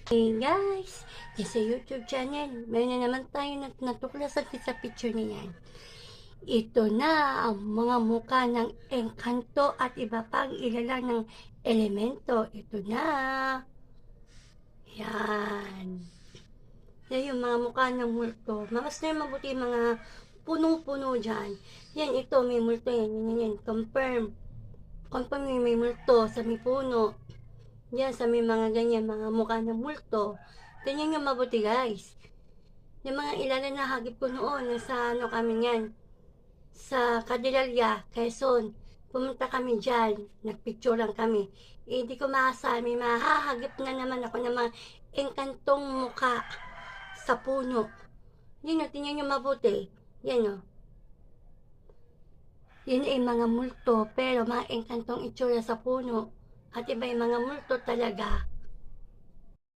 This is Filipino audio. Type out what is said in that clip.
Hey guys, sa YouTube channel, mayroon na naman tayo natuklasan sa picture niyan. Ito na ang mga muka ng engkanto at iba pang ilalang ng elemento. Ito na. Yan. Yan yung mga mukha ng multo. Mas na mabuti mga punong-puno dyan. Yan, ito may multo yan. Yan. Confirm. Confirm yung may multo sa may puno. Yan, sa may mga ganyan, mga mukha ng multo. Ganyan yung mabuti guys. Yung mga ilalan na hagip ko noon, nasa ano kami yan, sa Candelaria, Quezon. Pumunta kami dyan, nagpicture lang kami. Hindi ko maasahan, may mahahagip na naman ako ng mga engkantong muka sa puno. Yun o, tingnan nyo mabuti. Yan o. Yun ay mga multo, pero mga engkantong itsura sa puno. At iba yung mga multo talaga.